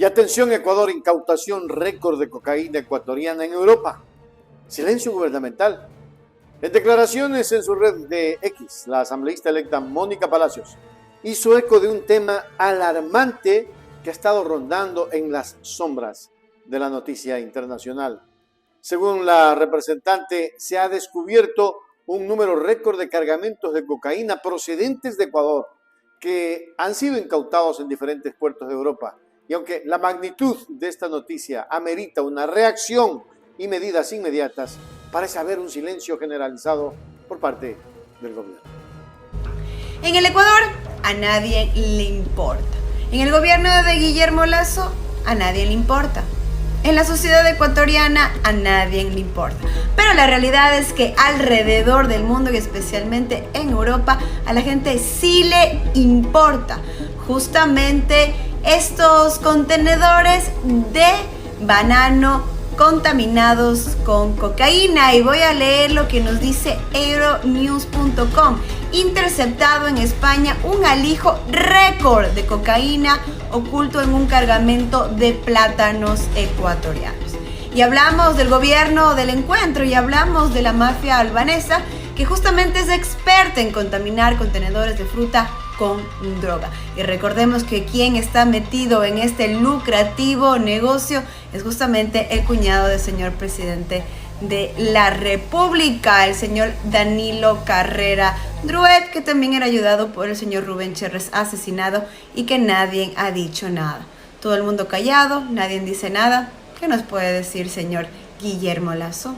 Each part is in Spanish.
Y atención, Ecuador, incautación récord de cocaína ecuatoriana en Europa. Silencio gubernamental. En declaraciones en su red de X, la asambleísta electa Mónica Palacios hizo eco de un tema alarmante que ha estado rondando en las sombras de la noticia internacional. Según la representante, se ha descubierto un número récord de cargamentos de cocaína procedentes de Ecuador que han sido incautados en diferentes puertos de Europa. Y aunque la magnitud de esta noticia amerita una reacción y medidas inmediatas, parece haber un silencio generalizado por parte del gobierno. En el Ecuador, a nadie le importa. En el gobierno de Guillermo Lasso, a nadie le importa. En la sociedad ecuatoriana, a nadie le importa. Pero la realidad es que alrededor del mundo y especialmente en Europa, a la gente sí le importa. Justamente estos contenedores de banano contaminados con cocaína. Y voy a leer lo que nos dice Euronews.com. Interceptado en España un alijo récord de cocaína oculto en un cargamento de plátanos ecuatorianos. Y hablamos del gobierno del encuentro y hablamos de la mafia albanesa, que justamente es experta en contaminar contenedores de fruta con droga. Y recordemos que quien está metido en este lucrativo negocio es justamente el cuñado del señor presidente de la República, el señor Danilo Carrera Druet, que también era ayudado por el señor Rubén Cherres, asesinado, y que nadie ha dicho nada. Todo el mundo callado, nadie dice nada. ¿Qué nos puede decir, señor Guillermo Lasso?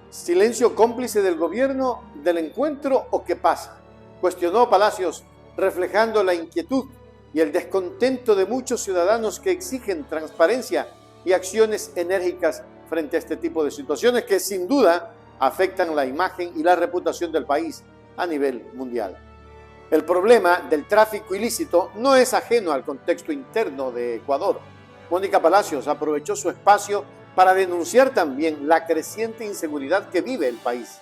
¿Silencio cómplice del gobierno del encuentro o qué pasa? Cuestionó Palacios, reflejando la inquietud y el descontento de muchos ciudadanos que exigen transparencia y acciones enérgicas frente a este tipo de situaciones que sin duda afectan la imagen y la reputación del país a nivel mundial. El problema del tráfico ilícito no es ajeno al contexto interno de Ecuador. Mónica Palacios aprovechó su espacio para denunciar también la creciente inseguridad que vive el país.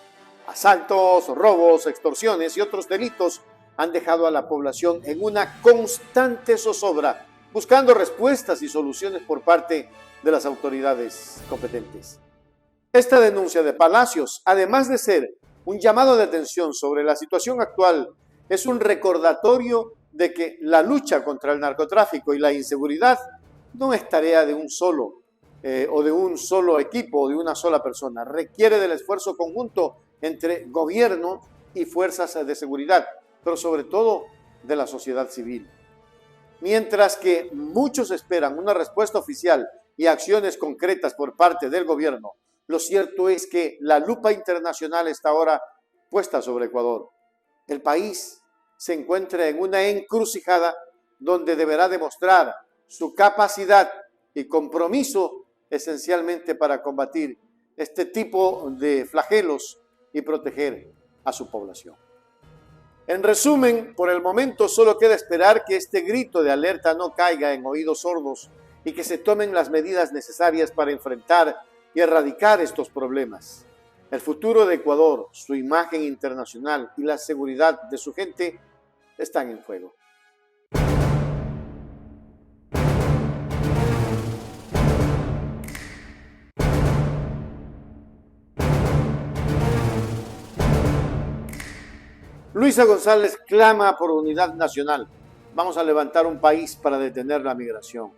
Asaltos, robos, extorsiones y otros delitos han dejado a la población en una constante zozobra, buscando respuestas y soluciones por parte de las autoridades competentes. Esta denuncia de Palacios, además de ser un llamado de atención sobre la situación actual, es un recordatorio de que la lucha contra el narcotráfico y la inseguridad no es tarea de un solo o de un solo equipo o de una sola persona. Requiere del esfuerzo conjunto entre gobierno y fuerzas de seguridad, pero sobre todo de la sociedad civil. Mientras que muchos esperan una respuesta oficial y acciones concretas por parte del gobierno, lo cierto es que la lupa internacional está ahora puesta sobre Ecuador. El país se encuentra en una encrucijada donde deberá demostrar su capacidad y compromiso esencialmente para combatir este tipo de flagelos y proteger a su población. En resumen, por el momento solo queda esperar que este grito de alerta no caiga en oídos sordos y que se tomen las medidas necesarias para enfrentar y erradicar estos problemas. El futuro de Ecuador, su imagen internacional y la seguridad de su gente están en juego. Luisa González clama por unidad nacional. Vamos a levantar un país para detener la migración.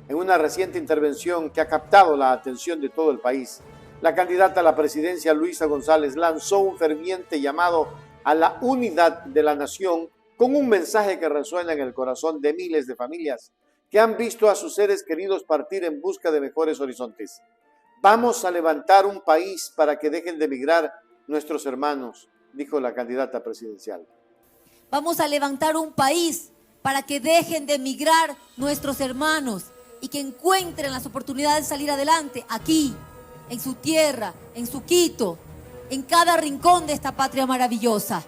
En una reciente intervención que ha captado la atención de todo el país, la candidata a la presidencia Luisa González lanzó un ferviente llamado a la unidad de la nación con un mensaje que resuena en el corazón de miles de familias que han visto a sus seres queridos partir en busca de mejores horizontes. Vamos a levantar un país para que dejen de migrar nuestros hermanos, dijo la candidata presidencial. Vamos a levantar un país para que dejen de emigrar nuestros hermanos y que encuentren las oportunidades de salir adelante aquí, en su tierra, en su Quito, en cada rincón de esta patria maravillosa.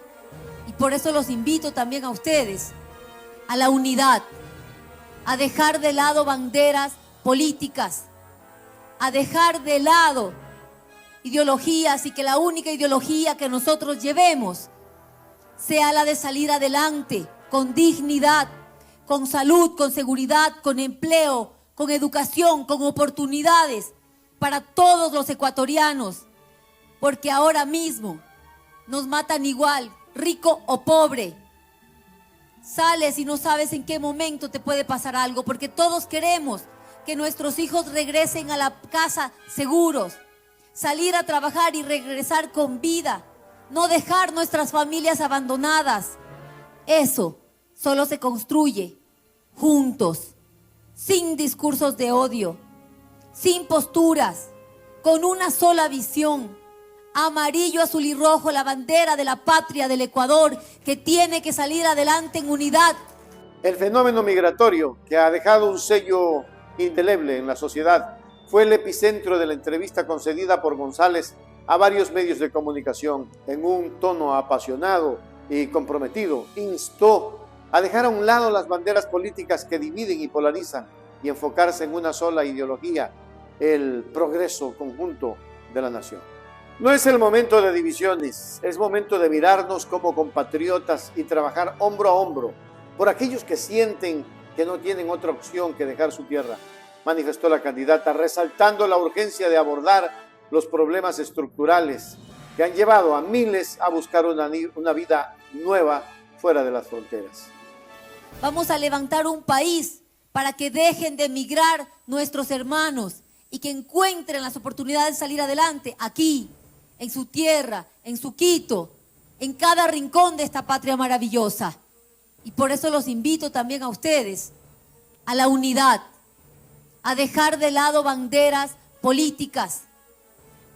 Y por eso los invito también a ustedes a la unidad, a dejar de lado banderas políticas, a dejar de lado ideologías y que la única ideología que nosotros llevemos sea la de salir adelante con dignidad, con salud, con seguridad, con empleo, con educación, con oportunidades para todos los ecuatorianos, porque ahora mismo nos matan igual, rico o pobre. Sales y no sabes en qué momento te puede pasar algo, porque todos queremos que nuestros hijos regresen a la casa seguros, salir a trabajar y regresar con vida, no dejar nuestras familias abandonadas. Eso solo se construye juntos, sin discursos de odio, sin posturas, con una sola visión. Amarillo, azul y rojo, la bandera de la patria del Ecuador, que tiene que salir adelante en unidad. El fenómeno migratorio, que ha dejado un sello indeleble en la sociedad, fue el epicentro de la entrevista concedida por González a varios medios de comunicación. En un tono apasionado y comprometido, instó a dejar a un lado las banderas políticas que dividen y polarizan y enfocarse en una sola ideología, el progreso conjunto de la nación. No es el momento de divisiones, es momento de mirarnos como compatriotas y trabajar hombro a hombro por aquellos que sienten que no tienen otra opción que dejar su tierra, manifestó la candidata, resaltando la urgencia de abordar los problemas estructurales que han llevado a miles a buscar una vida nueva fuera de las fronteras. Vamos a levantar un país para que dejen de emigrar nuestros hermanos y que encuentren las oportunidades de salir adelante aquí, en su tierra, en su Quito, en cada rincón de esta patria maravillosa. Y por eso los invito también a ustedes a la unidad, a dejar de lado banderas políticas,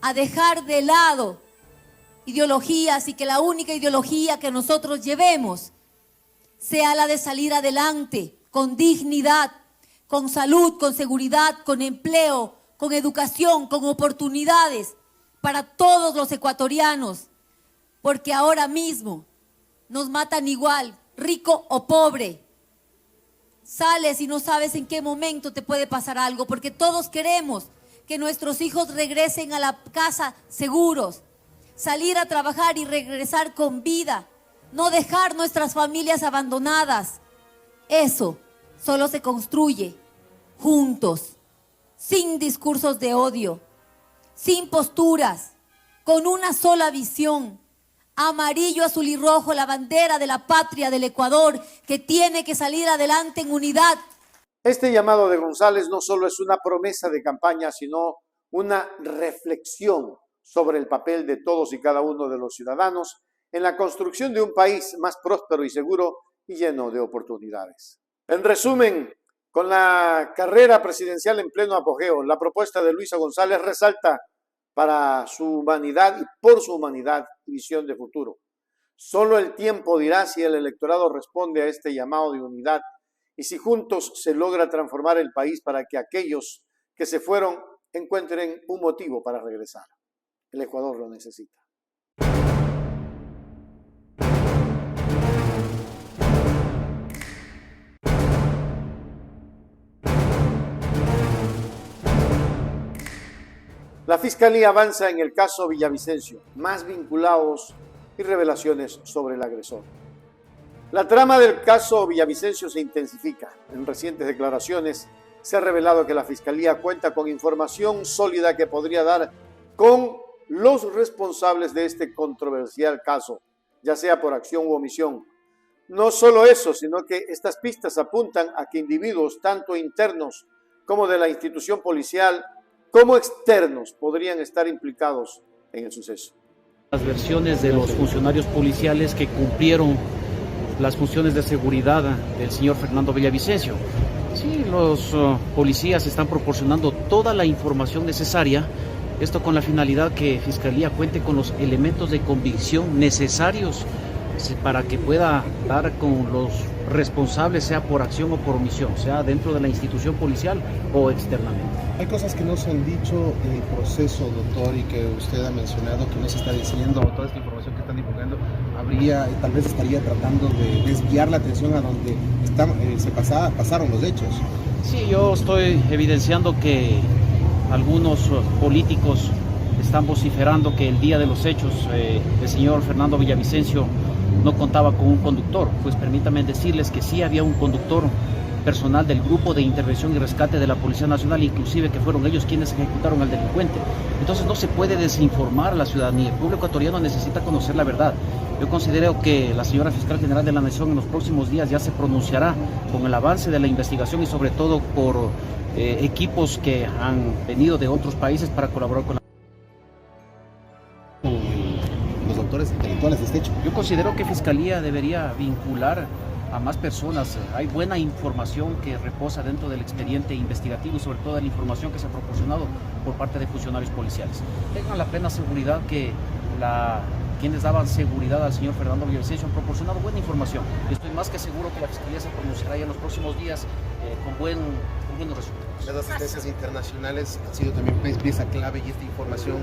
a dejar de lado ideologías y que la única ideología que nosotros llevemos sea la de salir adelante con dignidad, con salud, con seguridad, con empleo, con educación, con oportunidades para todos los ecuatorianos, porque ahora mismo nos matan igual, rico o pobre. Sales y no sabes en qué momento te puede pasar algo, porque todos queremos que nuestros hijos regresen a la casa seguros, salir a trabajar y regresar con vida, no dejar nuestras familias abandonadas. Eso solo se construye juntos, sin discursos de odio, sin posturas, con una sola visión. Amarillo, azul y rojo, la bandera de la patria del Ecuador, que tiene que salir adelante en unidad. Este llamado de González no solo es una promesa de campaña, sino una reflexión sobre el papel de todos y cada uno de los ciudadanos en la construcción de un país más próspero y seguro y lleno de oportunidades. En resumen, con la carrera presidencial en pleno apogeo, la propuesta de Luisa González resalta para su humanidad y por su humanidad y visión de futuro. Solo el tiempo dirá si el electorado responde a este llamado de unidad y si juntos se logra transformar el país para que aquellos que se fueron encuentren un motivo para regresar. El Ecuador lo necesita. La Fiscalía avanza en el caso Villavicencio, más vinculados y revelaciones sobre el agresor. La trama del caso Villavicencio se intensifica. En recientes declaraciones se ha revelado que la Fiscalía cuenta con información sólida que podría dar con los responsables de este controversial caso, ya sea por acción u omisión. No solo eso, sino que estas pistas apuntan a que individuos, tanto internos como de la institución policial, como externos, podrían estar implicados en el suceso. Las versiones de los funcionarios policiales que cumplieron las funciones de seguridad del señor Fernando Villavicencio. Sí, los policías están proporcionando toda la información necesaria, esto con la finalidad que Fiscalía cuente con los elementos de convicción necesarios para que pueda dar con los responsables, sea por acción o por omisión, sea dentro de la institución policial o externamente. Hay cosas que no se han dicho en el proceso, doctor, y que usted ha mencionado que no se está diciendo, toda esta información que están divulgando, tal vez estaría tratando de desviar la atención a donde pasaron los hechos. Sí, yo estoy evidenciando que algunos políticos están vociferando que el día de los hechos el señor Fernando Villavicencio no contaba con un conductor. Pues permítanme decirles que sí había un conductor personal del Grupo de Intervención y Rescate de la Policía Nacional, inclusive que fueron ellos quienes ejecutaron al delincuente. Entonces no se puede desinformar a la ciudadanía. El pueblo ecuatoriano necesita conocer la verdad. Yo considero que la señora Fiscal General de la Nación en los próximos días ya se pronunciará con el avance de la investigación y sobre todo por equipos que han venido de otros países para colaborar con los autores intelectuales de este hecho. Yo considero que Fiscalía debería vincular a más personas. Hay buena información que reposa dentro del expediente investigativo y sobre todo de la información que se ha proporcionado por parte de funcionarios policiales. Tengan la plena seguridad que quienes daban seguridad al señor Fernando Villavicencio han proporcionado buena información. Estoy más que seguro que la Fiscalía se pronunciará ya en los próximos días con buenos resultados. Las asistencias internacionales han sido también pieza clave y esta información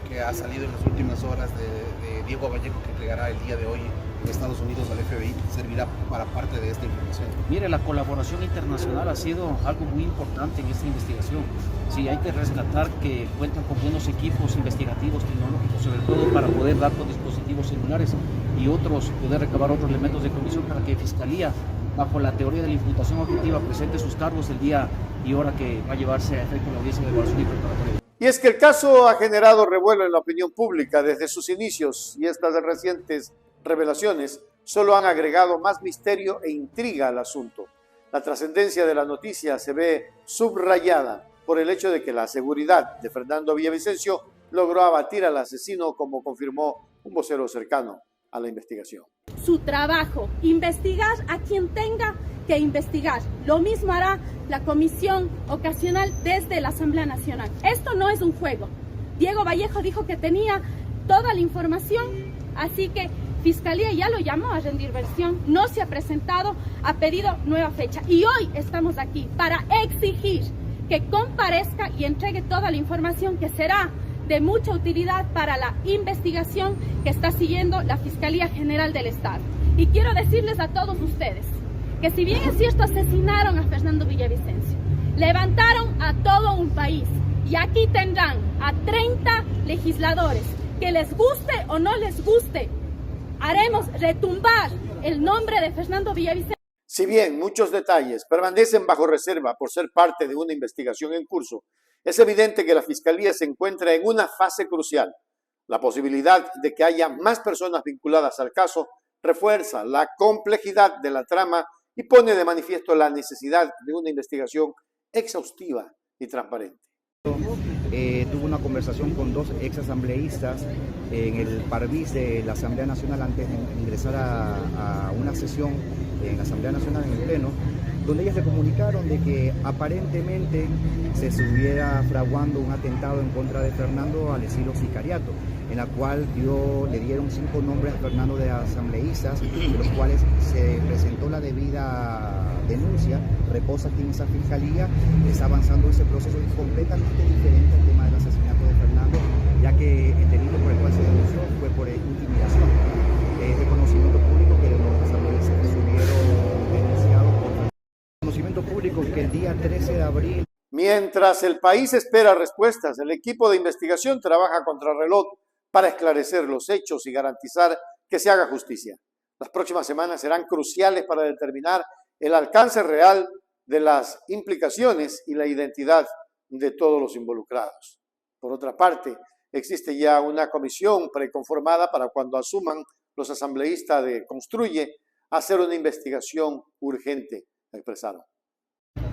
que ha salido en las últimas horas de Diego Vallejo, que entregará el día de hoy en Estados Unidos al FBI, servirá para parte de esta información. Mire, la colaboración internacional ha sido algo muy importante en esta investigación. Sí, hay que rescatar que cuentan con buenos equipos investigativos, tecnológicos, sobre todo para poder dar con dispositivos celulares y otros, poder recabar otros elementos de comisión para que Fiscalía, bajo la teoría de la imputación objetiva, presente sus cargos el día y hora que va a llevarse a efecto la audiencia de evaluación y preparatoria. Y es que el caso ha generado revuelo en la opinión pública desde sus inicios y estas recientes revelaciones solo han agregado más misterio e intriga al asunto. La trascendencia de la noticia se ve subrayada por el hecho de que la seguridad de Fernando Villavicencio logró abatir al asesino, como confirmó un vocero cercano a la investigación. Su trabajo, investigar a quien tenga que investigar. Lo mismo hará la comisión ocasional desde la Asamblea Nacional. Esto no es un juego. Diego Vallejo dijo que tenía toda la información, así que Fiscalía ya lo llamó a rendir versión, no se ha presentado, ha pedido nueva fecha. Y hoy estamos aquí para exigir que comparezca y entregue toda la información que será de mucha utilidad para la investigación que está siguiendo la Fiscalía General del Estado. Y quiero decirles a todos ustedes que si bien es cierto asesinaron a Fernando Villavicencio, levantaron a todo un país y aquí tendrán a 30 legisladores que les guste o no les guste, haremos retumbar el nombre de Fernando Villavicencio. Si bien muchos detalles permanecen bajo reserva por ser parte de una investigación en curso, es evidente que la Fiscalía se encuentra en una fase crucial. La posibilidad de que haya más personas vinculadas al caso refuerza la complejidad de la trama y pone de manifiesto la necesidad de una investigación exhaustiva y transparente. Tuve una conversación con dos exasambleístas en el Parvis de la Asamblea Nacional antes de ingresar a una sesión en la Asamblea Nacional en el Pleno, donde ellas se comunicaron de que aparentemente se estuviera fraguando un atentado en contra de Fernando al estilo sicariato, en la cual le dieron 5 nombres a Fernando de asambleístas, de los cuales se presentó la debida denuncia, reposa aquí en esa fiscalía, está avanzando ese proceso completamente diferente al tema del asesinato de Fernando, ya que el delito por el cual se denunció fue por intimidación. Es de conocimiento público que los asambleístas estuvieron denunciados por conocimiento público que el día 13 de abril. Mientras el país espera respuestas, el equipo de investigación trabaja contra reloj para esclarecer los hechos y garantizar que se haga justicia. Las próximas semanas serán cruciales para determinar el alcance real de las implicaciones y la identidad de todos los involucrados. Por otra parte, existe ya una comisión preconformada para cuando asuman los asambleístas de Construye hacer una investigación urgente, expresaron.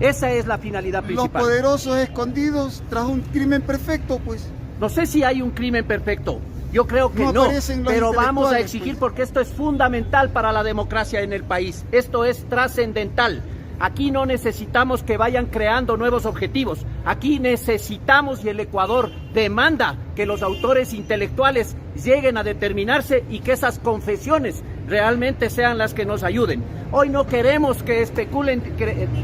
Esa es la finalidad principal. Los poderosos escondidos tras un crimen perfecto, pues. No sé si hay un crimen perfecto. Yo creo que no, pero vamos a exigir porque esto es fundamental para la democracia en el país. Esto es trascendental. Aquí no necesitamos que vayan creando nuevos objetivos. Aquí necesitamos, y el Ecuador demanda, que los autores intelectuales lleguen a determinarse y que esas confesiones realmente sean las que nos ayuden. Hoy no queremos que especulen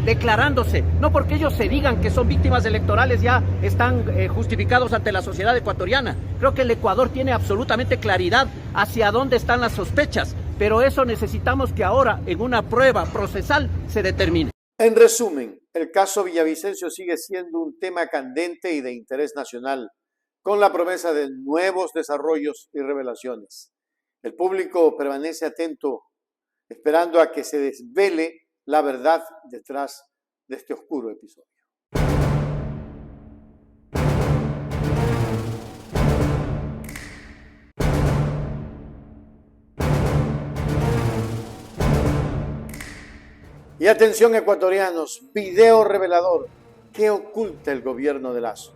declarándose, no porque ellos se digan que son víctimas electorales ya están justificados ante la sociedad ecuatoriana. Creo que el Ecuador tiene absolutamente claridad hacia dónde están las sospechas, pero eso necesitamos que ahora en una prueba procesal se determine. En resumen, el caso Villavicencio sigue siendo un tema candente y de interés nacional, con la promesa de nuevos desarrollos y revelaciones. El público permanece atento, esperando a que se desvele la verdad detrás de este oscuro episodio. Y atención ecuatorianos, video revelador. ¿Qué oculta el gobierno de Lasso?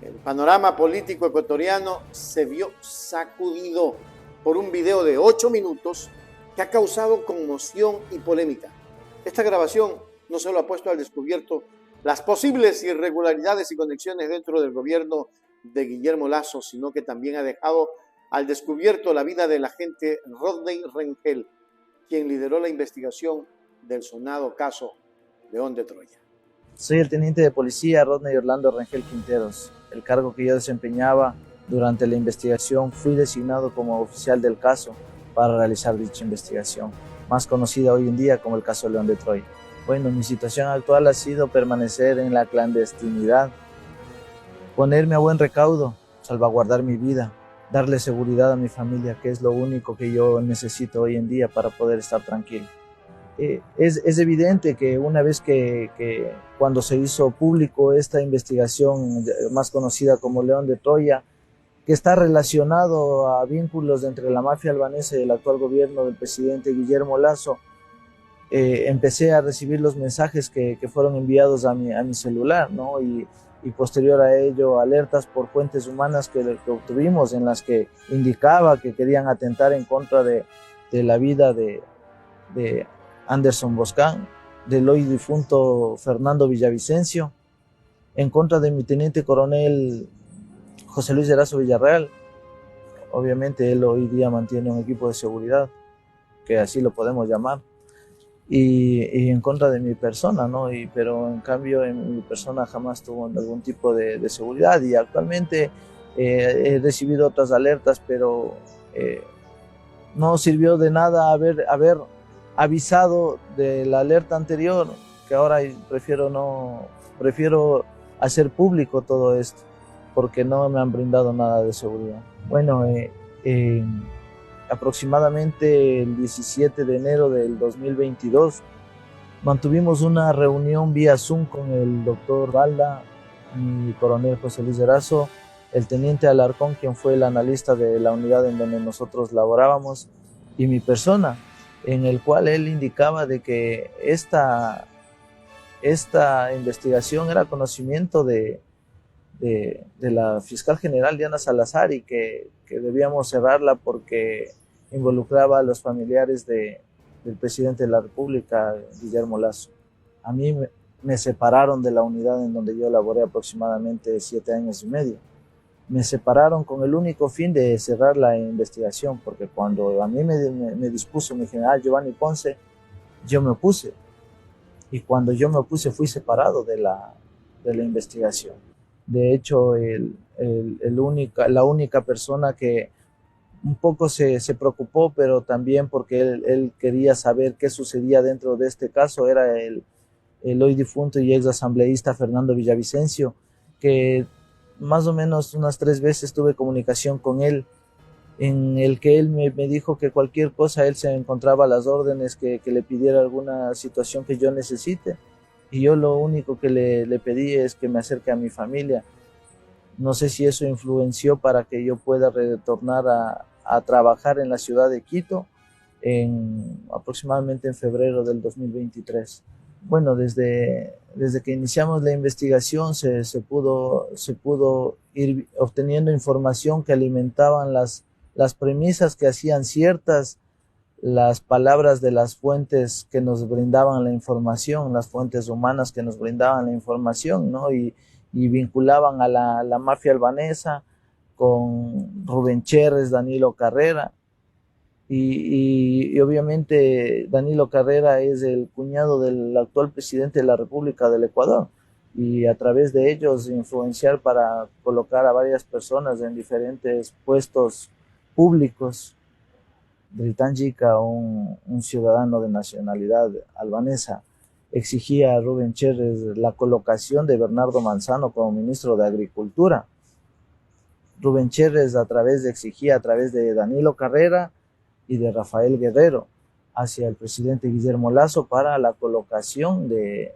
El panorama político ecuatoriano se vio sacudido por un video de 8 minutos que ha causado conmoción y polémica. Esta grabación no solo ha puesto al descubierto las posibles irregularidades y conexiones dentro del gobierno de Guillermo Lasso, sino que también ha dejado al descubierto la vida del agente Rodney Rengel, quien lideró la investigación del sonado caso León de Troya. Soy el teniente de policía Rodney Orlando Rengel Quinteros. El cargo que yo desempeñaba durante la investigación fui designado como oficial del caso para realizar dicha investigación, más conocida hoy en día como el caso León de Troya. Bueno, mi situación actual ha sido permanecer en la clandestinidad, ponerme a buen recaudo, salvaguardar mi vida, darle seguridad a mi familia, que es lo único que yo necesito hoy en día para poder estar tranquilo. Es evidente que una vez que cuando se hizo público esta investigación más conocida como León de Troya, que está relacionado a vínculos entre la mafia albanesa y el actual gobierno del presidente Guillermo Lasso, empecé a recibir los mensajes que fueron enviados a mi celular, ¿no? Y posterior a ello alertas por fuentes humanas que obtuvimos en las que indicaba que querían atentar en contra de la vida de Anderson Boscán, del hoy difunto Fernando Villavicencio, en contra de mi teniente coronel José Luis Erazo Villarreal. Obviamente él hoy día mantiene un equipo de seguridad, que así lo podemos llamar, y en contra de mi persona, ¿no? Pero en cambio en mi persona jamás tuvo algún tipo de seguridad, y actualmente he recibido otras alertas, pero no sirvió de nada haber avisado de la alerta anterior, que ahora prefiero hacer público todo esto, porque no me han brindado nada de seguridad. Bueno, aproximadamente el 17 de enero del 2022 mantuvimos una reunión vía Zoom con el doctor Balda, mi coronel José Luis Erazo, el teniente Alarcón, quien fue el analista de la unidad en donde nosotros laborábamos, y mi persona, en el cual él indicaba de que esta investigación era conocimiento de la fiscal general Diana Salazar, y que debíamos cerrarla porque involucraba a los familiares del presidente de la República, Guillermo Lasso. A mí me separaron de la unidad en donde yo laboré aproximadamente 7 años y medio. Me separaron con el único fin de cerrar la investigación, porque cuando a mí me dispuso mi general Giovanni Ponce, yo me opuse, y cuando yo me opuse fui separado de la investigación. De hecho, la única persona que un poco se preocupó, pero también porque él quería saber qué sucedía dentro de este caso, era el hoy difunto y ex asambleísta Fernando Villavicencio, que más o menos unas 3 veces tuve comunicación con él, en el que él me dijo que cualquier cosa él se encontraba a las órdenes, que le pidiera alguna situación que yo necesite, y yo lo único que le pedí es que me acerque a mi familia. No sé si eso influenció para que yo pueda retornar a trabajar en la ciudad de Quito aproximadamente en febrero del 2023. Bueno, desde que iniciamos la investigación se pudo ir obteniendo información que alimentaban las premisas que hacían ciertas las palabras de las fuentes que nos brindaban la información, las fuentes humanas que nos brindaban la información, ¿no? Y vinculaban a la mafia albanesa con Rubén Cherres, Danilo Carrera, y obviamente Danilo Carrera es el cuñado del actual presidente de la República del Ecuador, y a través de ellos influenciar para colocar a varias personas en diferentes puestos públicos. Dritan Jica, un ciudadano de nacionalidad albanesa, exigía a Rubén Cherres la colocación de Bernardo Manzano como ministro de Agricultura. Rubén Cherres exigía a través de Danilo Carrera y de Rafael Guerrero hacia el presidente Guillermo Lasso para la colocación de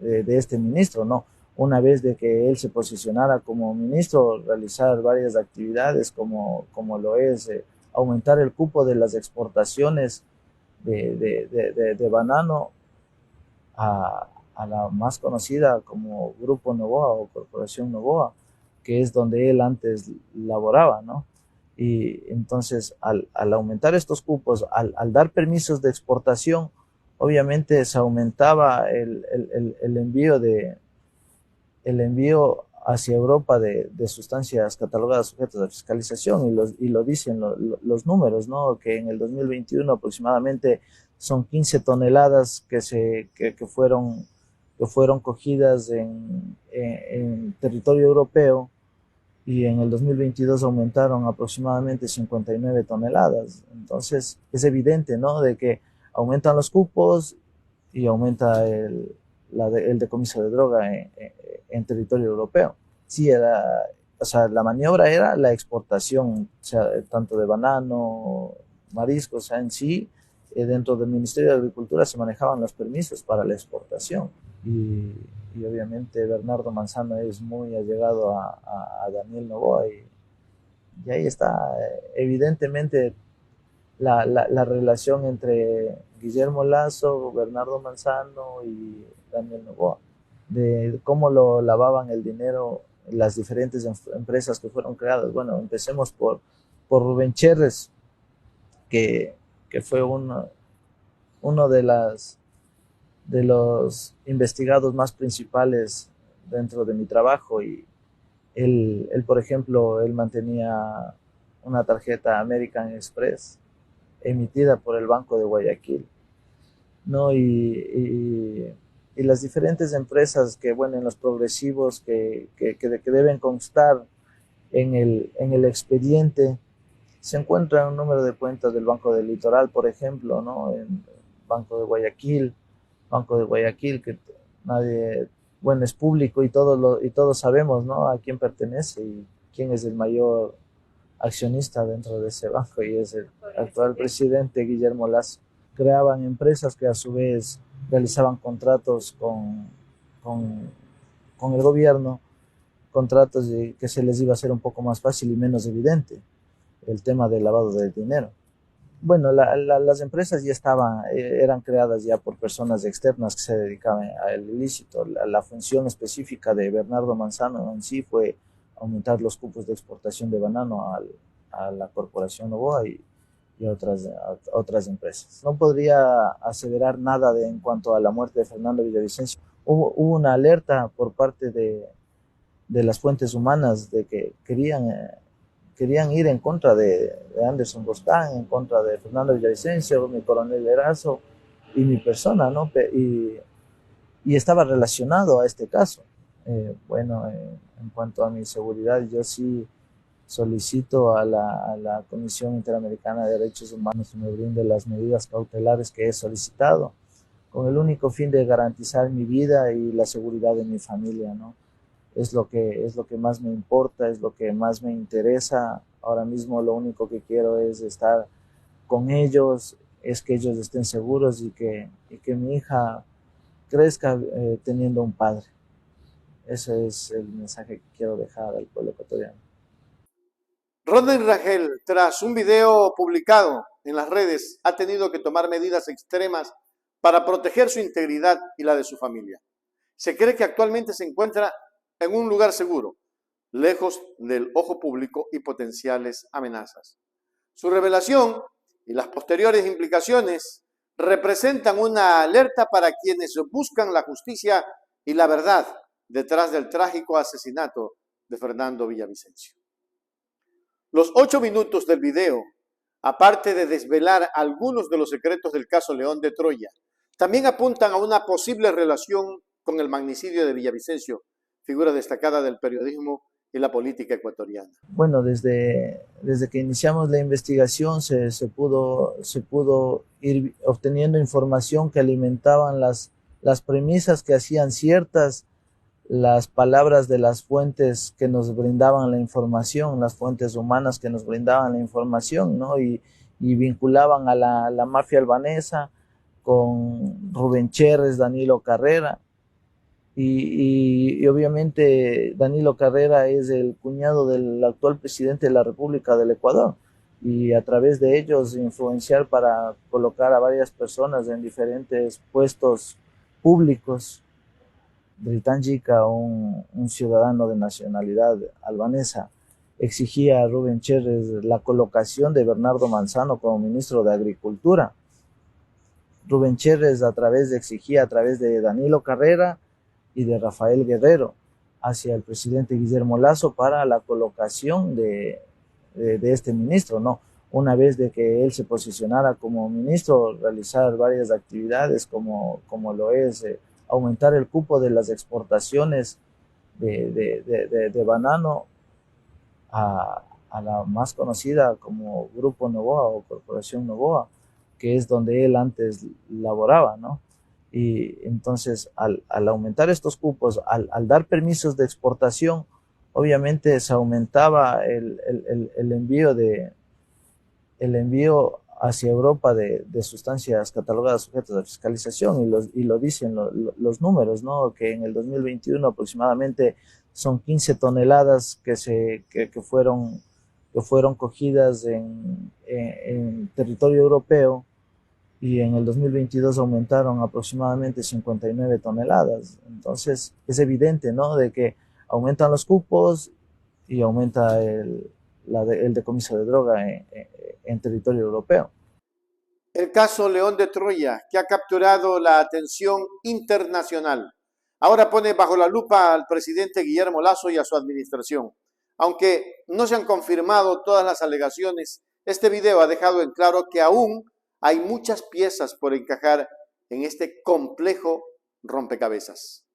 de este ministro, no. Una vez de que él se posicionara como ministro, realizar varias actividades como lo es aumentar el cupo de las exportaciones de banano a la más conocida como Grupo Novoa o Corporación Novoa, que es donde él antes laboraba, ¿no? Y entonces al aumentar estos cupos, al dar permisos de exportación, obviamente se aumentaba el envío hacia Europa de sustancias catalogadas sujetas a fiscalización, y lo dicen los números, ¿no? Que en el 2021 aproximadamente son 15 toneladas que fueron cogidas en territorio europeo, y en el 2022 aumentaron aproximadamente 59 toneladas. Entonces es evidente, ¿no?, de que aumentan los cupos y aumenta el decomiso de droga en territorio europeo. Sí, la maniobra era la exportación, o sea, tanto de banano, mariscos, o sea, en sí, dentro del Ministerio de Agricultura se manejaban los permisos para la exportación. Y obviamente Bernardo Manzano es muy allegado a Daniel Noboa, y ahí está evidentemente la relación entre Guillermo Lasso, Bernardo Manzano y Daniel Noboa, de cómo lo lavaban el dinero las diferentes empresas que fueron creadas. Bueno, empecemos por Rubén Cherres, que fue uno de los investigados más principales dentro de mi trabajo, y él, por ejemplo, él mantenía una tarjeta American Express emitida por el Banco de Guayaquil, ¿no? Y las diferentes empresas que, bueno, en los progresivos que deben constar en el expediente, se encuentra un número de cuentas del Banco del Litoral, por ejemplo, ¿no? En Banco de Guayaquil, que nadie, bueno, es público y todos sabemos, ¿no?, a quién pertenece y quién es el mayor accionista dentro de ese banco, y es el actual presidente Guillermo Lasso. Creaban empresas que a su vez realizaban contratos con el gobierno, contratos que se les iba a hacer un poco más fácil y menos evidente el tema del lavado del dinero. Bueno, las empresas ya eran creadas ya por personas externas que se dedicaban al ilícito. La función específica de Bernardo Manzano en sí fue aumentar los cupos de exportación de banano a la Corporación Novoa y otras empresas. No podría aseverar nada en cuanto a la muerte de Fernando Villavicencio. Hubo una alerta por parte de las fuentes humanas de que querían ir en contra de Anderson Boscán, en contra de Fernando Villavicencio, mi coronel Erazo y mi persona, ¿no? Y estaba relacionado a este caso. En cuanto a mi seguridad, yo sí solicito a la Comisión Interamericana de Derechos Humanos que me brinde las medidas cautelares que he solicitado, con el único fin de garantizar mi vida y la seguridad de mi familia, ¿no? Es lo que más me importa, es lo que más me interesa. Ahora mismo lo único que quiero es estar con ellos, es que ellos estén seguros y que mi hija crezca teniendo un padre. Ese es el mensaje que quiero dejar al pueblo ecuatoriano. Rodney Rangel, tras un video publicado en las redes, ha tenido que tomar medidas extremas para proteger su integridad y la de su familia. Se cree que actualmente se encuentra en un lugar seguro, lejos del ojo público y potenciales amenazas. Su revelación y las posteriores implicaciones representan una alerta para quienes buscan la justicia y la verdad detrás del trágico asesinato de Fernando Villavicencio. Los 8 minutos del video, aparte de desvelar algunos de los secretos del caso León de Troya, también apuntan a una posible relación con el magnicidio de Villavicencio, figura destacada del periodismo y la política ecuatoriana. Bueno, desde que iniciamos la investigación se pudo ir obteniendo información que alimentaban las premisas que hacían ciertas las palabras de las fuentes que nos brindaban la información, las fuentes humanas que nos brindaban la información, ¿no? Y vinculaban a la mafia albanesa con Rubén Cherres, Danilo Carrera, y obviamente Danilo Carrera es el cuñado del actual presidente de la República del Ecuador, y a través de ellos influenciar para colocar a varias personas en diferentes puestos públicos. Dritan Jica, un ciudadano de nacionalidad albanesa, exigía a Rubén Cherres la colocación de Bernardo Manzano como ministro de Agricultura. Rubén Cherres exigía a través de Danilo Carrera y de Rafael Guerrero hacia el presidente Guillermo Lasso para la colocación de este ministro, ¿no? Una vez de que él se posicionara como ministro, realizar varias actividades como lo es aumentar el cupo de las exportaciones de banano a la más conocida como Grupo Novoa o Corporación Novoa, que es donde él antes laboraba, ¿no? Y entonces al aumentar estos cupos, al dar permisos de exportación, obviamente se aumentaba el envío hacia Europa de sustancias catalogadas sujetas a fiscalización, y lo dicen los números, ¿no? Que en el 2021 aproximadamente son 15 toneladas que fueron cogidas en territorio europeo, y en el 2022 aumentaron aproximadamente 59 toneladas. Entonces es evidente, ¿no?, de que aumentan los cupos y aumenta el decomiso de droga en territorio europeo. El caso León de Troya, que ha capturado la atención internacional, ahora pone bajo la lupa al presidente Guillermo Lasso y a su administración. Aunque no se han confirmado todas las alegaciones, este video ha dejado en claro que aún hay muchas piezas por encajar en este complejo rompecabezas.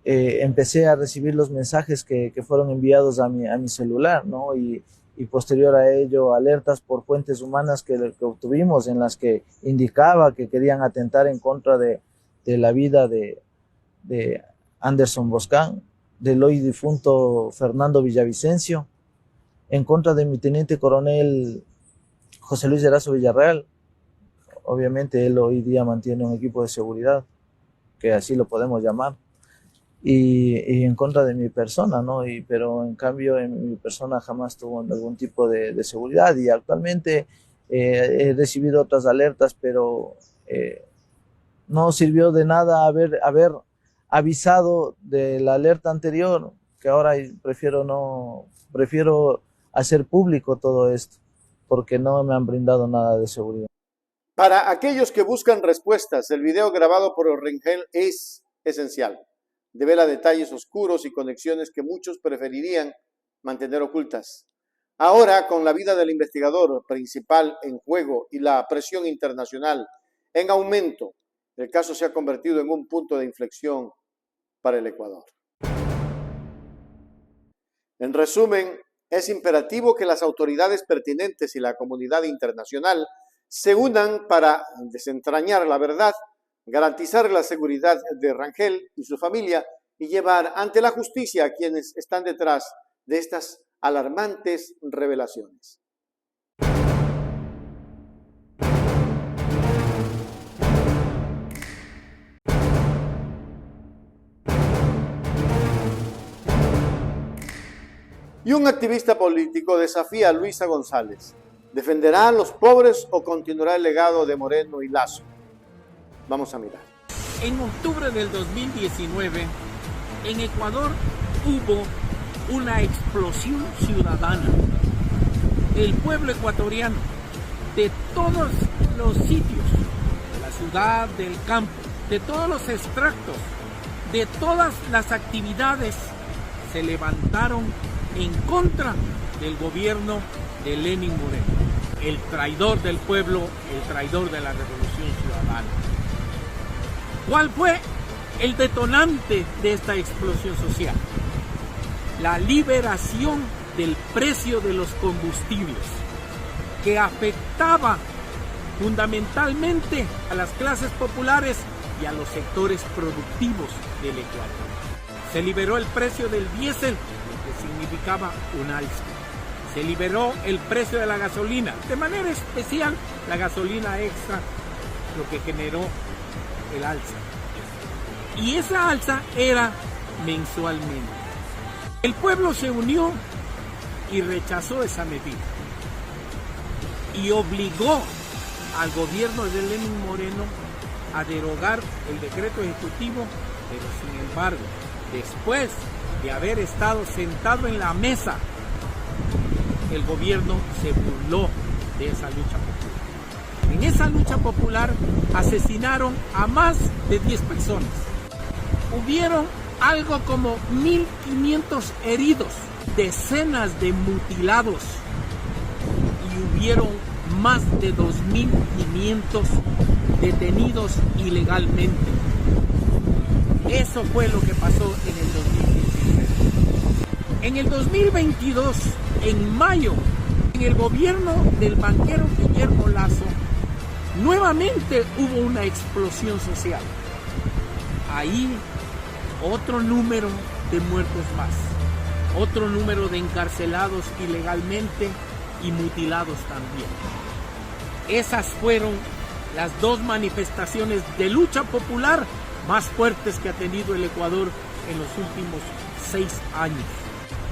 Empecé a recibir los mensajes que fueron enviados a mi celular, ¿no? Y posterior a ello alertas por fuentes humanas que obtuvimos, en las que indicaba que querían atentar en contra de la vida de Anderson Boscan, del hoy difunto Fernando Villavicencio, en contra de mi teniente coronel José Luis Erazo Villarreal. Obviamente él hoy día mantiene un equipo de seguridad, que así lo podemos llamar, y en contra de mi persona, ¿no? Pero en cambio en mi persona jamás tuvo algún tipo de seguridad, y actualmente he recibido otras alertas, pero no sirvió de nada haber avisado de la alerta anterior, que ahora prefiero hacer público todo esto, porque no me han brindado nada de seguridad. Para aquellos que buscan respuestas, el video grabado por Rengel es esencial. Devela detalles oscuros y conexiones que muchos preferirían mantener ocultas. Ahora, con la vida del investigador principal en juego y la presión internacional en aumento, el caso se ha convertido en un punto de inflexión para el Ecuador. En resumen, es imperativo que las autoridades pertinentes y la comunidad internacional se unan para desentrañar la verdad, garantizar la seguridad de Rangel y su familia y llevar ante la justicia a quienes están detrás de estas alarmantes revelaciones. Y un activista político desafía a Luisa González. ¿Defenderá a los pobres o continuará el legado de Moreno y Lasso? Vamos a mirar. En octubre del 2019, en Ecuador hubo una explosión ciudadana. El pueblo ecuatoriano, de todos los sitios, de la ciudad, del campo, de todos los extractos, de todas las actividades, se levantaron en contra del gobierno de Lenín Moreno, el traidor del pueblo, el traidor de la revolución ciudadana. ¿Cuál fue el detonante de esta explosión social? La liberación del precio de los combustibles, que afectaba fundamentalmente a las clases populares y a los sectores productivos del Ecuador. Se liberó el precio del diésel, lo que significaba un alza. Se liberó el precio de la gasolina, de manera especial la gasolina extra, lo que generó el alza. y esa alza era mensualmente. El pueblo se unió y rechazó esa medida y obligó al gobierno de Lenín Moreno a derogar el decreto ejecutivo, pero sin embargo, después de haber estado sentado en la mesa, el gobierno se burló de esa lucha popular. En esa lucha popular asesinaron a más de 10 personas. Hubieron algo como 1.500 heridos, decenas de mutilados y hubieron más de 2.500 detenidos ilegalmente. Eso fue lo que pasó en el 2019. En el 2022, en mayo, en el gobierno del banquero Guillermo Lasso, nuevamente hubo una explosión social. Ahí otro número de muertos más, otro número de encarcelados ilegalmente y mutilados también. Esas fueron las dos manifestaciones de lucha popular más fuertes que ha tenido el Ecuador en los últimos 6 años.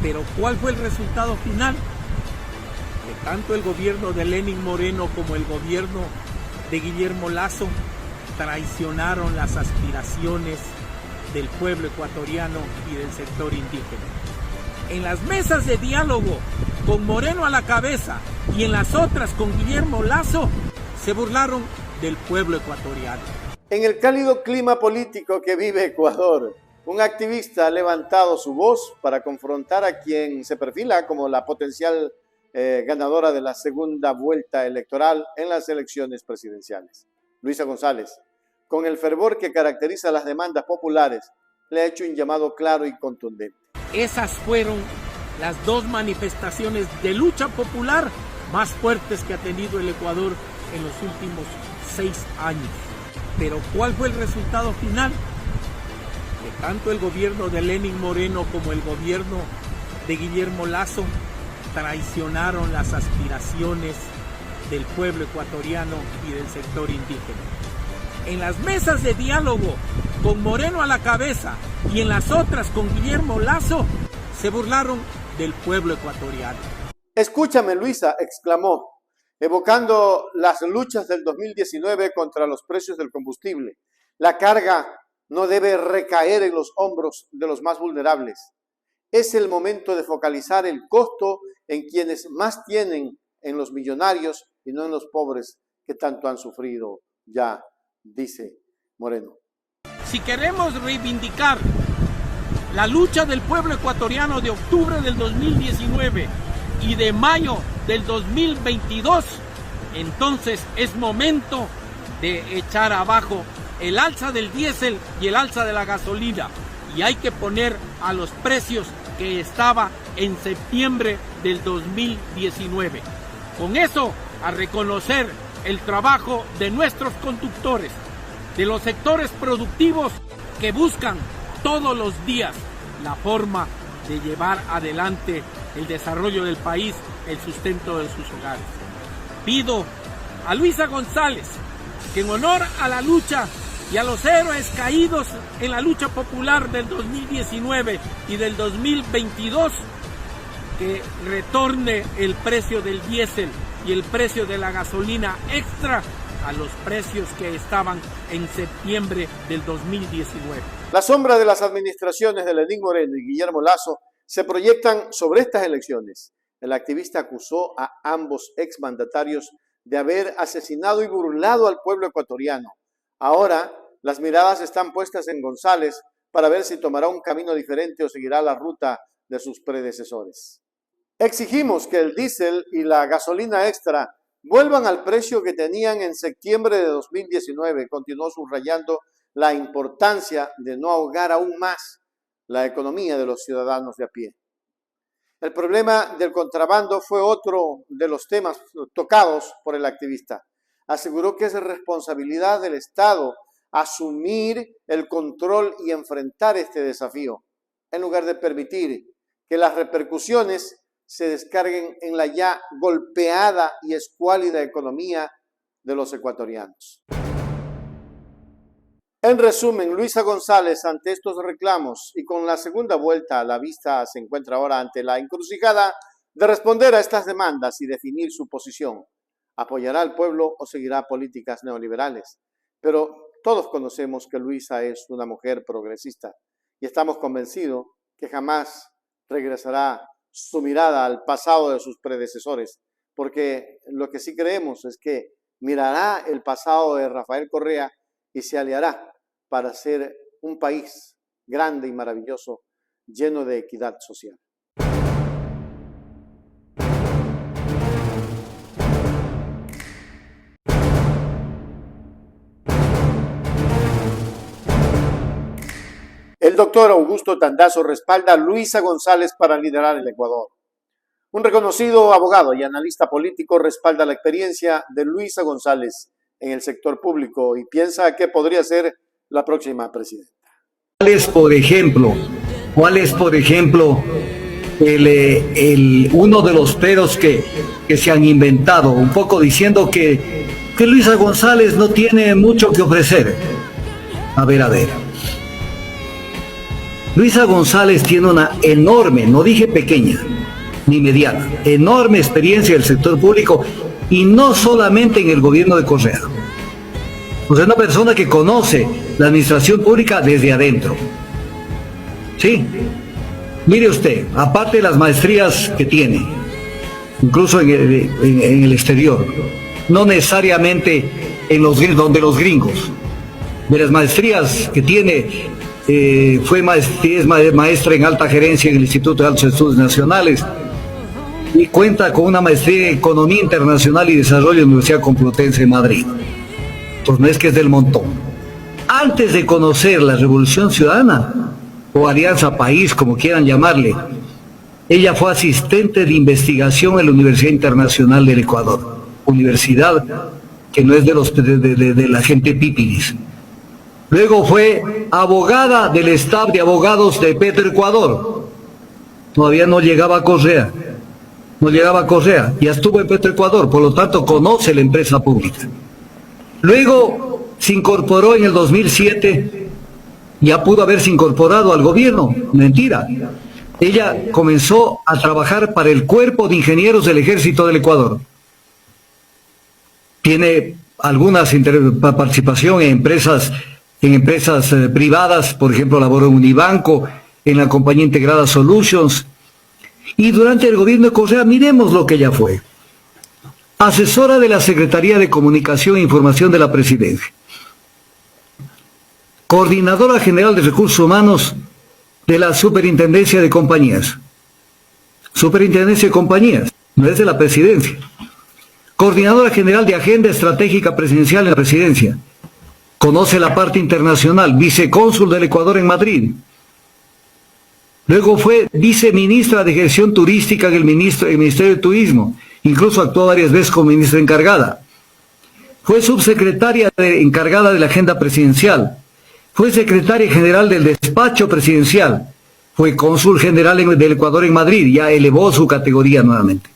Pero ¿cuál fue el resultado final? Que tanto el gobierno de Lenín Moreno como el gobierno de Guillermo Lasso traicionaron las aspiraciones del pueblo ecuatoriano y del sector indígena. En las mesas de diálogo con Moreno a la cabeza y en las otras con Guillermo Lasso se burlaron del pueblo ecuatoriano. En el cálido clima político que vive Ecuador, un activista ha levantado su voz para confrontar a quien se perfila como la potencial ganadora de la segunda vuelta electoral en las elecciones presidenciales. Luisa González, con el fervor que caracteriza las demandas populares, le ha hecho un llamado claro y contundente. Esas fueron las dos manifestaciones de lucha popular más fuertes que ha tenido el Ecuador en los últimos 6 años. Pero ¿cuál fue el resultado final? Que tanto el gobierno de Lenín Moreno como el gobierno de Guillermo Lasso traicionaron las aspiraciones del pueblo ecuatoriano y del sector indígena. En las mesas de diálogo con Moreno a la cabeza y en las otras con Guillermo Lasso se burlaron del pueblo ecuatoriano. Escúchame, Luisa, exclamó, evocando las luchas del 2019 contra los precios del combustible. La carga no debe recaer en los hombros de los más vulnerables. Es el momento de focalizar el costo en quienes más tienen, en los millonarios y no en los pobres que tanto han sufrido ya, dice Moreno. Si queremos reivindicar la lucha del pueblo ecuatoriano de octubre del 2019 y de mayo del 2022, entonces es momento de echar abajo el alza del diésel y el alza de la gasolina, y hay que poner a los precios que estaba en septiembre del 2019. Con eso, a reconocer el trabajo de nuestros conductores, de los sectores productivos que buscan todos los días la forma de llevar adelante el desarrollo del país, el sustento de sus hogares. Pido a Luisa González que en honor a la lucha y a los héroes caídos en la lucha popular del 2019 y del 2022, que retorne el precio del diésel y el precio de la gasolina extra a los precios que estaban en septiembre del 2019. La sombra de las administraciones de Lenín Moreno y Guillermo Lasso se proyectan sobre estas elecciones. El activista acusó a ambos exmandatarios de haber asesinado y burlado al pueblo ecuatoriano. Ahora, las miradas están puestas en González para ver si tomará un camino diferente o seguirá la ruta de sus predecesores. Exigimos que el diésel y la gasolina extra vuelvan al precio que tenían en septiembre de 2019, continuó subrayando la importancia de no ahogar aún más la economía de los ciudadanos de a pie. El problema del contrabando fue otro de los temas tocados por el activista. Aseguró que es responsabilidad del Estado asumir el control y enfrentar este desafío, en lugar de permitir que las repercusiones se descarguen en la ya golpeada y escuálida economía de los ecuatorianos. En resumen, Luisa González, ante estos reclamos y con la segunda vuelta a la vista, se encuentra ahora ante la encrucijada de responder a estas demandas y definir su posición. ¿Apoyará al pueblo o seguirá políticas neoliberales? Pero todos conocemos que Luisa es una mujer progresista y estamos convencidos que jamás regresará su mirada al pasado de sus predecesores, porque lo que sí creemos es que mirará el pasado de Rafael Correa y se aliará para ser un país grande y maravilloso, lleno de equidad social. El doctor Augusto Tandazo respalda a Luisa González para liderar el Ecuador. Un reconocido abogado y analista político respalda la experiencia de Luisa González en el sector público y piensa que podría ser la próxima presidenta. ¿Cuál es, por ejemplo, uno de los peros que se han inventado? Un poco diciendo que Luisa González no tiene mucho que ofrecer. A ver. Luisa González tiene una enorme, no dije pequeña, ni mediana, enorme experiencia del sector público y no solamente en el gobierno de Correa. O sea, una persona que conoce la administración pública desde adentro. Sí, mire usted, aparte de las maestrías que tiene, incluso en el exterior, no necesariamente donde los gringos, de las maestrías que tiene, es maestra en alta gerencia en el Instituto de Altos Estudios Nacionales y cuenta con una maestría en Economía Internacional y Desarrollo en la Universidad Complutense de Madrid. Pues no es que es del montón. Antes de conocer la Revolución Ciudadana, o Alianza País, como quieran llamarle, ella fue asistente de investigación en la Universidad Internacional del Ecuador, universidad que no es de la gente pípilis. Luego fue abogada del staff de abogados de Petroecuador. Todavía no llegaba a Correa. Ya estuvo en Petroecuador, por lo tanto conoce la empresa pública. Luego se incorporó en el 2007, ya pudo haberse incorporado al gobierno, mentira. Ella comenzó a trabajar para el Cuerpo de Ingenieros del Ejército del Ecuador. Tiene alguna participación en empresas privadas, por ejemplo, laboró en Unibanco, en la compañía integrada Solutions. Y durante el gobierno de Correa, miremos lo que ella fue. Asesora de la Secretaría de Comunicación e Información de la Presidencia. Coordinadora General de Recursos Humanos de la Superintendencia de Compañías. Superintendencia de Compañías, no es de la Presidencia. Coordinadora General de Agenda Estratégica Presidencial en la Presidencia. Conoce la parte internacional, vicecónsul del Ecuador en Madrid. Luego fue viceministra de Gestión Turística en el Ministerio de Turismo. Incluso actuó varias veces como ministra encargada. Fue subsecretaria encargada de la agenda presidencial. Fue secretaria general del despacho presidencial. Fue cónsul general del Ecuador en Madrid. Ya elevó su categoría nuevamente.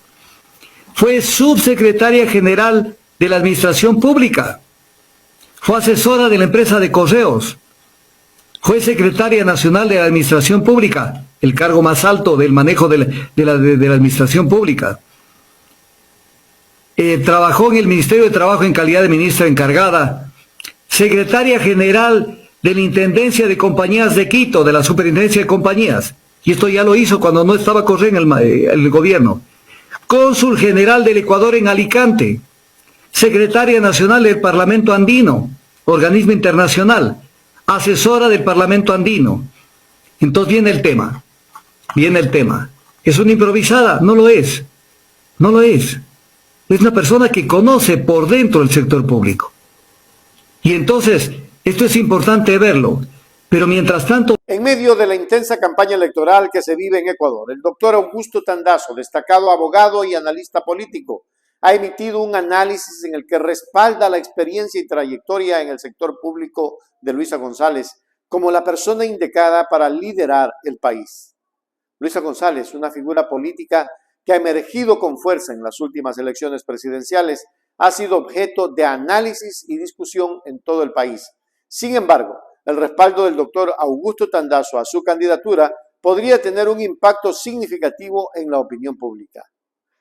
Fue subsecretaria general de la Administración Pública. Fue asesora de la empresa de correos. Fue secretaria nacional de la Administración Pública, el cargo más alto del manejo de la Administración Pública. Trabajó en el Ministerio de Trabajo en calidad de ministra encargada. Secretaria general de la Intendencia de Compañías de Quito, de la Superintendencia de Compañías. Y esto ya lo hizo cuando no estaba Correa en el gobierno. Cónsul general del Ecuador en Alicante. Secretaria nacional del Parlamento Andino, organismo internacional. Asesora del Parlamento Andino. Entonces viene el tema. ¿Es una improvisada? No lo es. Es una persona que conoce por dentro el sector público. Y entonces, esto es importante verlo. Pero mientras tanto... En medio de la intensa campaña electoral que se vive en Ecuador, el doctor Augusto Tandazo, destacado abogado y analista político, ha emitido un análisis en el que respalda la experiencia y trayectoria en el sector público de Luisa González como la persona indicada para liderar el país. Luisa González, una figura política que ha emergido con fuerza en las últimas elecciones presidenciales, ha sido objeto de análisis y discusión en todo el país, Sin embargo, el respaldo del doctor Augusto Tandazo a su candidatura podría tener un impacto significativo en la opinión pública.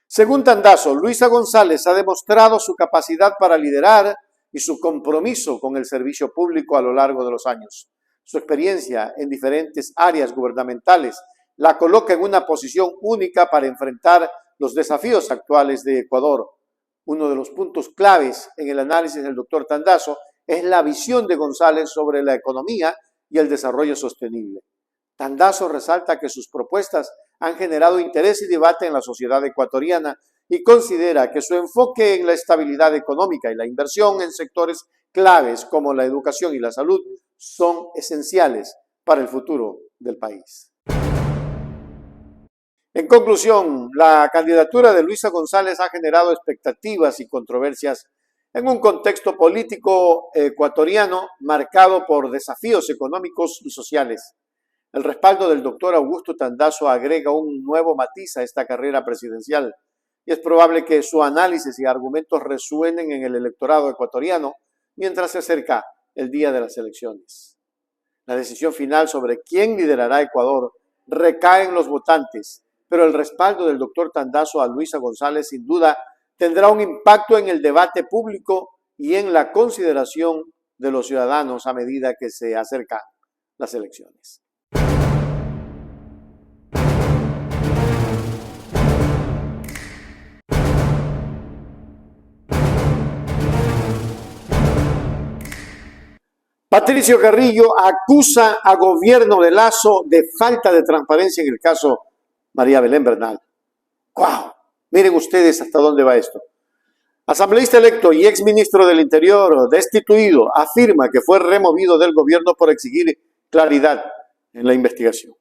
Según Tandazo, Luisa González ha demostrado su capacidad para liderar y su compromiso con el servicio público a lo largo de los años. Su experiencia en diferentes áreas gubernamentales la coloca en una posición única para enfrentar los desafíos actuales de Ecuador. Uno de los puntos claves en el análisis del doctor Tandazo es la visión de González sobre la economía y el desarrollo sostenible. Tandazo resalta que sus propuestas han generado interés y debate en la sociedad ecuatoriana y considera que su enfoque en la estabilidad económica y la inversión en sectores claves como la educación y la salud son esenciales para el futuro del país. En conclusión, la candidatura de Luisa González ha generado expectativas y controversias en un contexto político ecuatoriano marcado por desafíos económicos y sociales. El respaldo del doctor Augusto Tandazo agrega un nuevo matiz a esta carrera presidencial y es probable que su análisis y argumentos resuenen en el electorado ecuatoriano mientras se acerca el día de las elecciones. La decisión final sobre quién liderará Ecuador recae en los votantes, pero el respaldo del doctor Tandazo a Luisa González sin duda tendrá un impacto en el debate público y en la consideración de los ciudadanos a medida que se acercan las elecciones. Patricio Carrillo acusa a gobierno de Lasso de falta de transparencia en el caso María Belén Bernal. ¡Guau! Miren ustedes hasta dónde va esto. Asambleísta electo y exministro del Interior destituido afirma que fue removido del gobierno por exigir claridad en la investigación.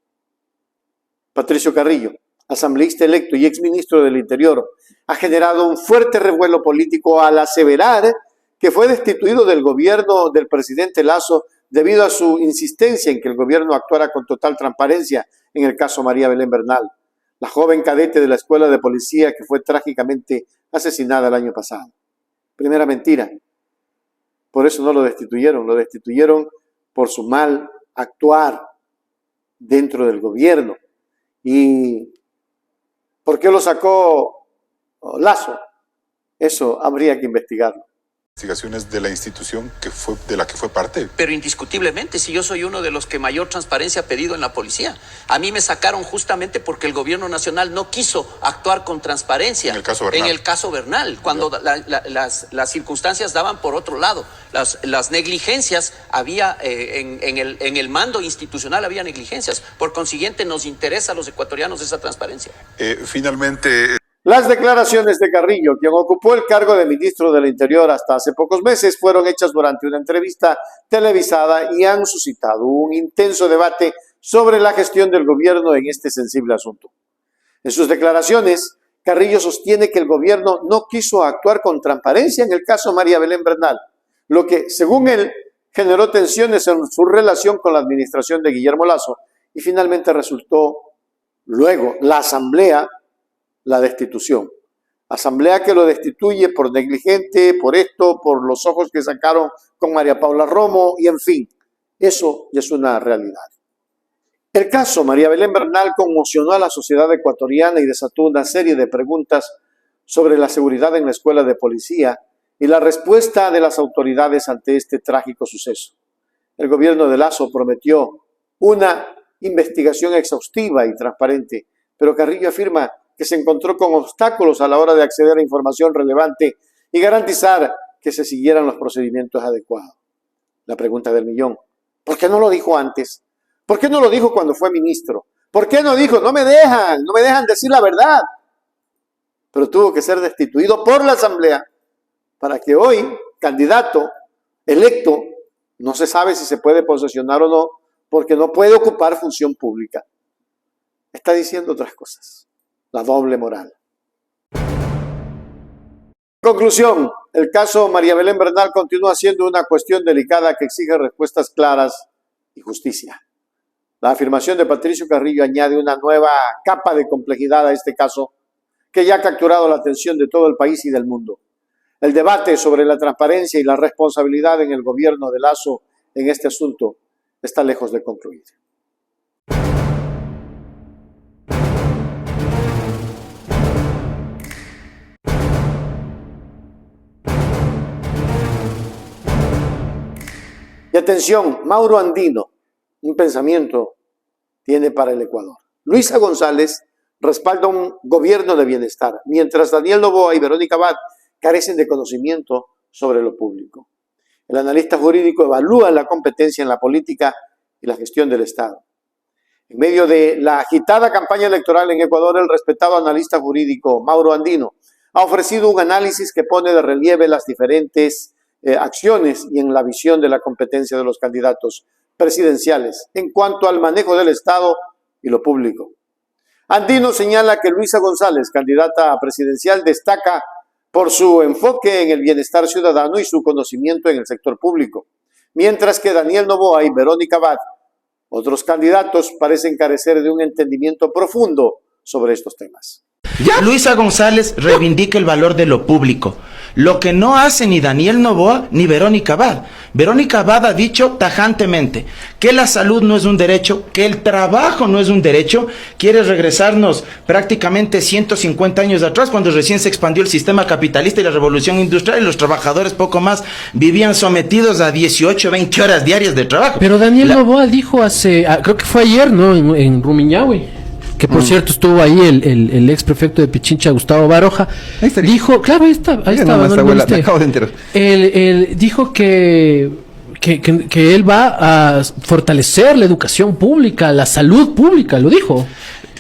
Patricio Carrillo, asambleísta electo y exministro del Interior, ha generado un fuerte revuelo político al aseverar que fue destituido del gobierno del presidente Lasso debido a su insistencia en que el gobierno actuara con total transparencia en el caso María Belén Bernal, la joven cadete de la escuela de policía que fue trágicamente asesinada el año pasado. Primera mentira. Por eso no lo destituyeron por su mal actuar dentro del gobierno. ¿Y por qué lo sacó Lasso? Eso habría que investigarlo. Investigaciones de la institución de la que fue parte. Pero indiscutiblemente, si yo soy uno de los que mayor transparencia ha pedido en la policía. A mí me sacaron justamente porque el gobierno nacional no quiso actuar con transparencia. En el caso Bernal. Cuando las circunstancias daban por otro lado. Las negligencias había, en el mando institucional había negligencias. Por consiguiente, nos interesa a los ecuatorianos esa transparencia. Finalmente... Las declaraciones de Carrillo, quien ocupó el cargo de ministro del Interior hasta hace pocos meses, fueron hechas durante una entrevista televisada y han suscitado un intenso debate sobre la gestión del gobierno en este sensible asunto. En sus declaraciones, Carrillo sostiene que el gobierno no quiso actuar con transparencia en el caso María Belén Bernal, lo que, según él, generó tensiones en su relación con la administración de Guillermo Lasso y finalmente resultó luego la asamblea la destitución. Asamblea que lo destituye por negligente, por esto, por los ojos que sacaron con María Paula Romo y en fin, eso ya es una realidad. El caso María Belén Bernal conmocionó a la sociedad ecuatoriana y desató una serie de preguntas sobre la seguridad en la escuela de policía y la respuesta de las autoridades ante este trágico suceso. El gobierno de Lasso prometió una investigación exhaustiva y transparente, pero Carrillo afirma que se encontró con obstáculos a la hora de acceder a información relevante y garantizar que se siguieran los procedimientos adecuados. La pregunta del millón, ¿por qué no lo dijo antes? ¿Por qué no lo dijo cuando fue ministro? ¿Por qué no dijo, no me dejan decir la verdad? Pero tuvo que ser destituido por la asamblea para que hoy, candidato electo, no se sabe si se puede posesionar o no, porque no puede ocupar función pública. Está diciendo otras cosas. La doble moral. Conclusión, el caso María Belén Bernal continúa siendo una cuestión delicada que exige respuestas claras y justicia. La afirmación de Patricio Carrillo añade una nueva capa de complejidad a este caso que ya ha capturado la atención de todo el país y del mundo. El debate sobre la transparencia y la responsabilidad en el gobierno de Lasso en este asunto está lejos de concluir. Y atención, Mauro Andino, un pensamiento tiene para el Ecuador. Luisa González respalda un gobierno de bienestar, mientras Daniel Noboa y Verónica Abad carecen de conocimiento sobre lo público. El analista jurídico evalúa la competencia en la política y la gestión del Estado. En medio de la agitada campaña electoral en Ecuador, el respetado analista jurídico Mauro Andino ha ofrecido un análisis que pone de relieve las diferentes acciones y en la visión de la competencia de los candidatos presidenciales en cuanto al manejo del Estado y lo público. Andino señala que Luisa González, candidata presidencial, destaca por su enfoque en el bienestar ciudadano y su conocimiento en el sector público, mientras que Daniel Noboa y Verónica Abad, otros candidatos, parecen carecer de un entendimiento profundo sobre estos temas. Luisa González reivindica el valor de lo público, lo que no hace ni Daniel Noboa ni Verónica Abad. Verónica Abad ha dicho tajantemente que la salud no es un derecho, que el trabajo no es un derecho. Quiere regresarnos prácticamente 150 años atrás, cuando recién se expandió el sistema capitalista y la revolución industrial, y los trabajadores poco más vivían sometidos a 18, 20 horas diarias de trabajo. Pero Daniel Noboa dijo creo que fue ayer, ¿no? En Rumiñahui, que por cierto estuvo ahí el ex prefecto de Pichincha, Gustavo Baroja, dijo, claro, ahí estaba, me acabo de enterar. Él dijo que él va a fortalecer la educación pública, la salud pública, lo dijo.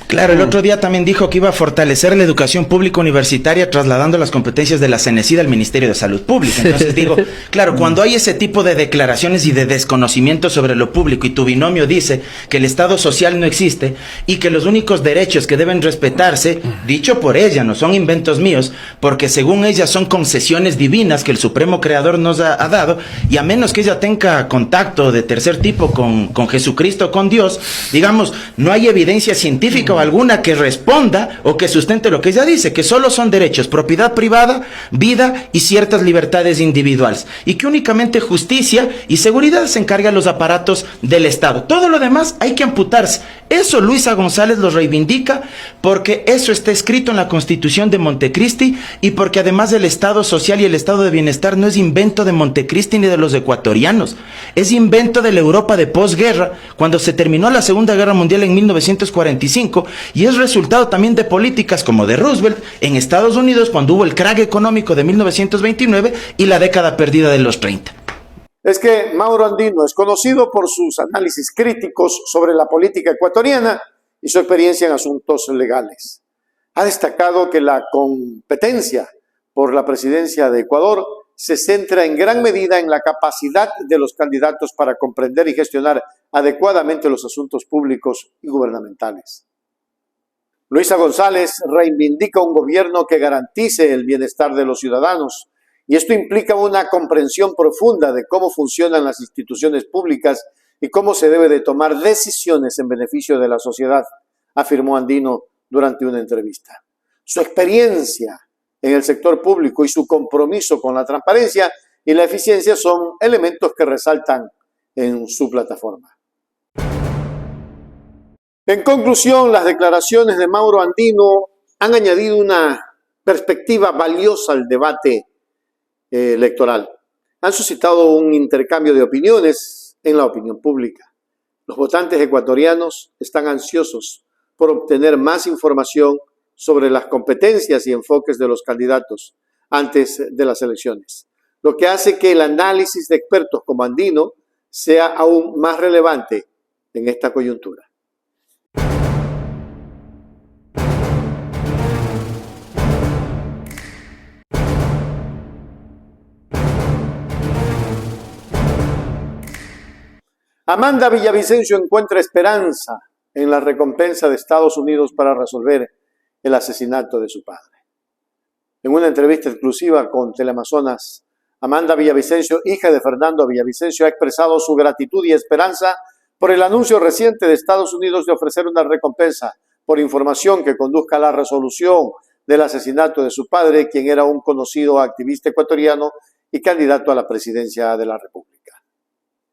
Claro, el otro día también dijo que iba a fortalecer la educación pública universitaria trasladando las competencias de la CENESID al Ministerio de Salud Pública. Entonces digo, claro, cuando hay ese tipo de declaraciones y de desconocimiento sobre lo público y tu binomio dice que el Estado social no existe y que los únicos derechos que deben respetarse, dicho por ella, no son inventos míos, porque según ella son concesiones divinas que el Supremo Creador nos ha dado, y a menos que ella tenga contacto de tercer tipo con Jesucristo, con Dios, digamos, no hay evidencia científica alguna que responda o que sustente lo que ella dice, que solo son derechos, propiedad privada, vida y ciertas libertades individuales, y que únicamente justicia y seguridad se encargan los aparatos del Estado. Todo lo demás hay que amputarse. Eso Luisa González lo reivindica porque eso está escrito en la Constitución de Montecristi, y porque además el Estado social y el Estado de bienestar no es invento de Montecristi ni de los ecuatorianos, es invento de la Europa de posguerra, cuando se terminó la Segunda Guerra Mundial en 1945, y es resultado también de políticas como de Roosevelt en Estados Unidos cuando hubo el crack económico de 1929 y la década perdida de los 30. Es que Mauro Andino es conocido por sus análisis críticos sobre la política ecuatoriana y su experiencia en asuntos legales. Ha destacado que la competencia por la presidencia de Ecuador se centra en gran medida en la capacidad de los candidatos para comprender y gestionar adecuadamente los asuntos públicos y gubernamentales. Luisa González reivindica un gobierno que garantice el bienestar de los ciudadanos, y esto implica una comprensión profunda de cómo funcionan las instituciones públicas y cómo se debe de tomar decisiones en beneficio de la sociedad, afirmó Andino durante una entrevista. Su experiencia en el sector público y su compromiso con la transparencia y la eficiencia son elementos que resaltan en su plataforma. En conclusión, las declaraciones de Mauro Andino han añadido una perspectiva valiosa al debate electoral. Han suscitado un intercambio de opiniones en la opinión pública. Los votantes ecuatorianos están ansiosos por obtener más información sobre las competencias y enfoques de los candidatos antes de las elecciones, lo que hace que el análisis de expertos como Andino sea aún más relevante en esta coyuntura. Amanda Villavicencio encuentra esperanza en la recompensa de Estados Unidos para resolver el asesinato de su padre. En una entrevista exclusiva con Teleamazonas, Amanda Villavicencio, hija de Fernando Villavicencio, ha expresado su gratitud y esperanza por el anuncio reciente de Estados Unidos de ofrecer una recompensa por información que conduzca a la resolución del asesinato de su padre, quien era un conocido activista ecuatoriano y candidato a la presidencia de la República.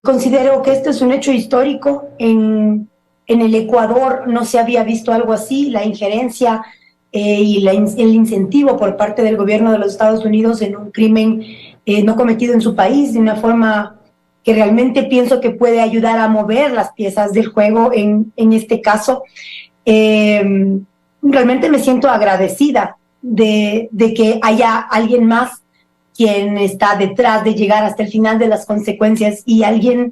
Considero que este es un hecho histórico. En el Ecuador no se había visto algo así, la injerencia y el incentivo por parte del gobierno de los Estados Unidos en un crimen no cometido en su país, de una forma que realmente pienso que puede ayudar a mover las piezas del juego en este caso. Realmente me siento agradecida de que haya alguien más quien está detrás de llegar hasta el final de las consecuencias y alguien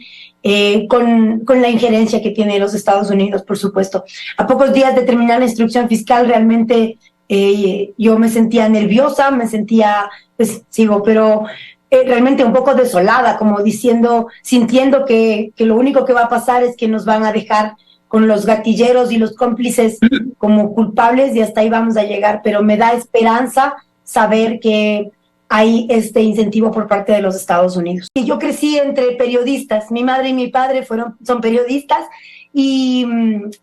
con la injerencia que tiene los Estados Unidos, por supuesto. A pocos días de terminar la instrucción fiscal, realmente yo me sentía nerviosa, pero realmente un poco desolada, como sintiendo que lo único que va a pasar es que nos van a dejar con los gatilleros y los cómplices como culpables y hasta ahí vamos a llegar, pero me da esperanza saber que hay este incentivo por parte de los Estados Unidos. Y yo crecí entre periodistas, mi madre y mi padre son periodistas y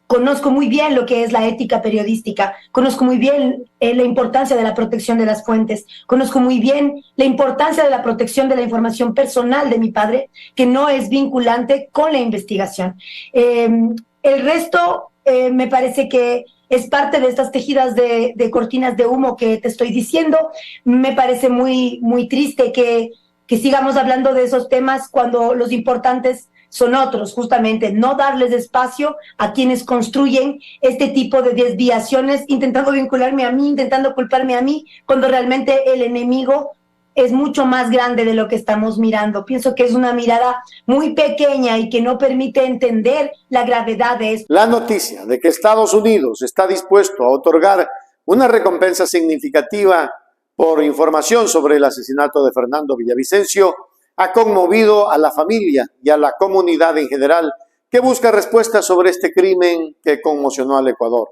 conozco muy bien lo que es la ética periodística, conozco muy bien la importancia de la protección de las fuentes, conozco muy bien la importancia de la protección de la información personal de mi padre, que no es vinculante con la investigación. El resto me parece que es parte de estas tejidas de cortinas de humo que te estoy diciendo. Me parece muy, muy triste que sigamos hablando de esos temas cuando los importantes son otros, justamente no darles espacio a quienes construyen este tipo de desviaciones, intentando vincularme a mí, intentando culparme a mí, cuando realmente el enemigo es mucho más grande de lo que estamos mirando. Pienso que es una mirada muy pequeña y que no permite entender la gravedad de esto. La noticia de que Estados Unidos está dispuesto a otorgar una recompensa significativa por información sobre el asesinato de Fernando Villavicencio ha conmovido a la familia y a la comunidad en general que busca respuestas sobre este crimen que conmocionó al Ecuador.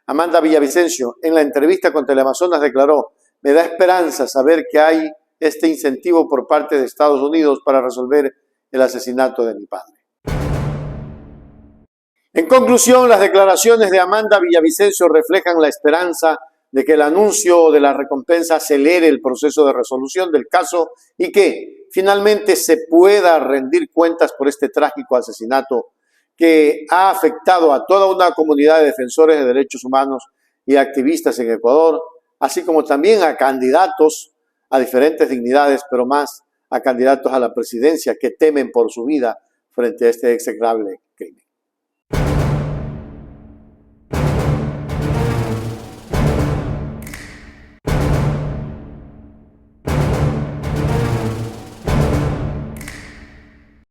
Amanda Villavicencio, en la entrevista con Teleamazonas, declaró: me da esperanza saber que hay este incentivo por parte de Estados Unidos para resolver el asesinato de mi padre. En conclusión, las declaraciones de Amanda Villavicencio reflejan la esperanza de que el anuncio de la recompensa acelere el proceso de resolución del caso y que finalmente se pueda rendir cuentas por este trágico asesinato que ha afectado a toda una comunidad de defensores de derechos humanos y activistas en Ecuador, así como también a candidatos a diferentes dignidades, pero más a candidatos a la presidencia que temen por su vida frente a este execrable